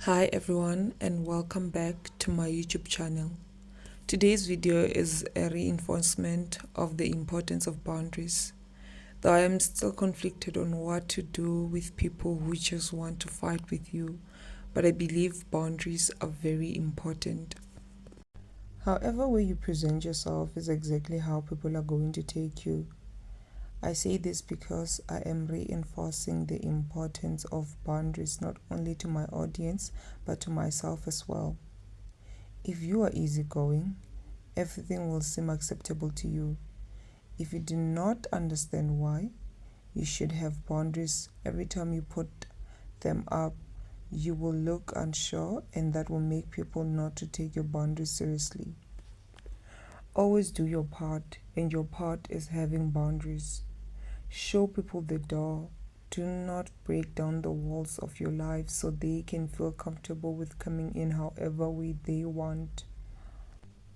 Hi everyone and welcome back to my YouTube channel. Today's video is a reinforcement of the importance of boundaries. Though I am still conflicted on what to do with people who just want to fight with you, but I believe boundaries are very important. However way you present yourself is exactly how people are going to take you. I say this because I am reinforcing the importance of boundaries not only to my audience but to myself as well. If you are easygoing, everything will seem acceptable to you. If you do not understand why, you should have boundaries. Every time you put them up, you will look unsure, and that will make people not to take your boundaries seriously. Always do your part, and your part is having boundaries. Show people the door. Do not break down the walls of your life so they can feel comfortable with coming in however way they want.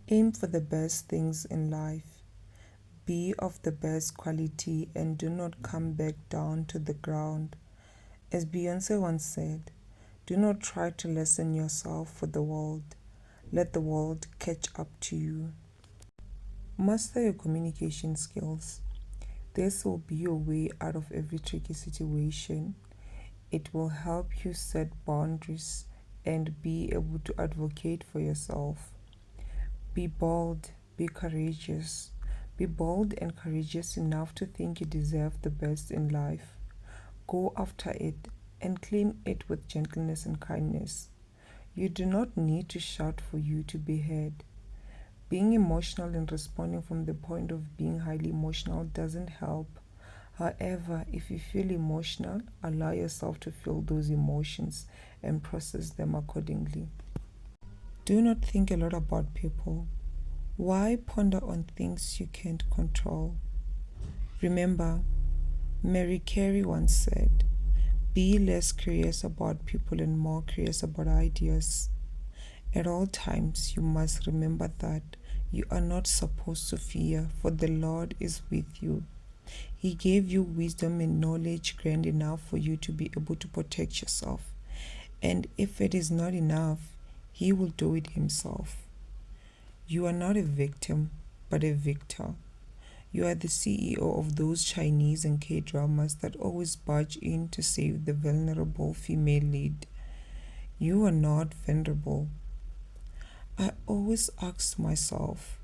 Aim for the best things in life. Be of the best quality and do not come back down to the ground. As Beyonce once said, do not try to lessen yourself for the world. Let the world catch up to you. Master your communication skills. This will be your way out of every tricky situation. It will help you set boundaries and be able to advocate for yourself. Be bold, be courageous. Be bold and courageous enough to think you deserve the best in life. Go after it and claim it with gentleness and kindness. You do not need to shout for you to be heard. Being emotional and responding from the point of being highly emotional doesn't help. However, if you feel emotional, allow yourself to feel those emotions and process them accordingly. Do not think a lot about people. Why ponder on things you can't control? Remember, Mary Carey once said, be less curious about people and more curious about ideas. At all times, you must remember that you are not supposed to fear, for the Lord is with you. He gave you wisdom and knowledge grand enough for you to be able to protect yourself. And if it is not enough, He will do it Himself. You are not a victim, but a victor. You are the CEO of those Chinese and K-dramas that always barge in to save the vulnerable female lead. You are not vulnerable. I always ask myself,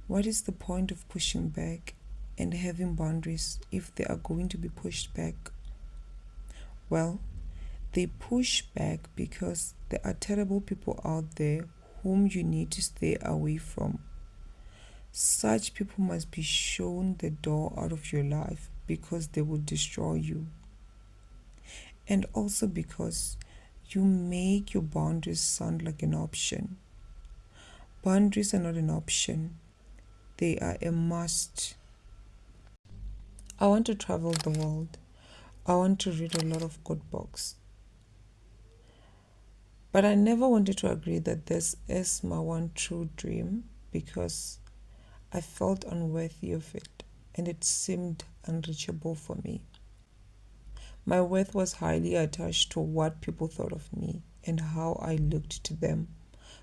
what is the point of pushing back and having boundaries if they are going to be pushed back? Well, they push back because there are terrible people out there whom you need to stay away from. Such people must be shown the door out of your life because they will destroy you. And also because you make your boundaries sound like an option. Boundaries are not an option. They are a must. I want to travel the world. I want to read a lot of good books. But I never wanted to agree that this is my one true dream because I felt unworthy of it and it seemed unreachable for me. My worth was highly attached to what people thought of me and how I looked to them,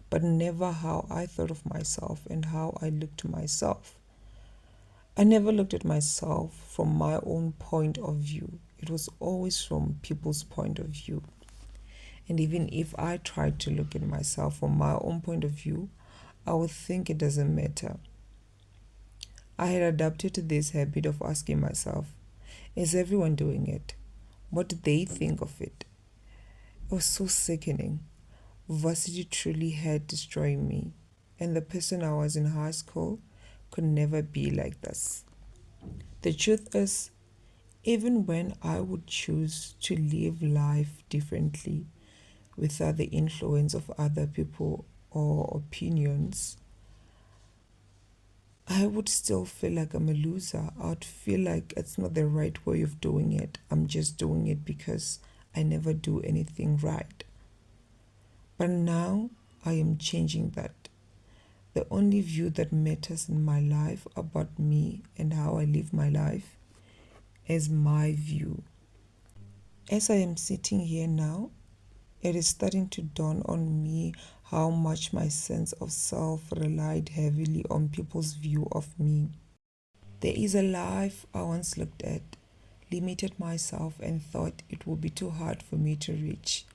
but never how I thought of myself and how I looked to myself. I never looked at myself from my own point of view. It was always from people's point of view. And even if I tried to look at myself from my own point of view, I would think it doesn't matter. I had adapted to this habit of asking myself, is everyone doing it? What do they think of it? It was so sickening. Varsity truly had destroyed me, and the person I was in high school could never be like this. The truth is, even when I would choose to live life differently without the influence of other people or opinions, I would still feel like I'm a loser. I would feel like it's not the right way of doing it. I'm just doing it because I never do anything right. But now I am changing that. The only view that matters in my life about me and how I live my life is my view. As I am sitting here now, It is starting to dawn on me how much my sense of self relied heavily on people's view of me. There is a life I once looked at, limited myself, and thought it would be too hard for me to reach.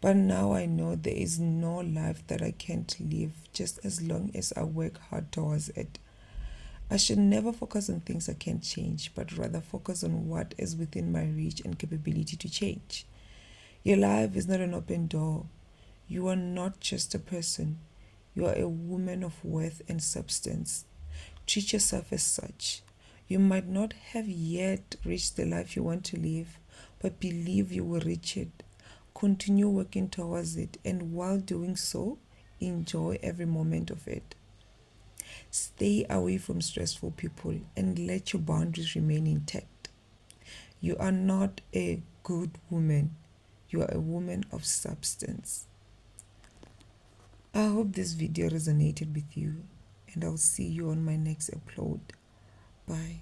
But now I know there is no life that I can't live just as long as I work hard towards it. I should never focus on things I can't change, but rather focus on what is within my reach and capability to change. Your life is not an open door. You are not just a person. You are a woman of worth and substance. Treat yourself as such. You might not have yet reached the life you want to live, but believe you will reach it. Continue working towards it, and while doing so, enjoy every moment of it. Stay away from stressful people and let your boundaries remain intact. You are not a good woman. You are a woman of substance. I hope this video resonated with you, and I'll see you on my next upload. Bye.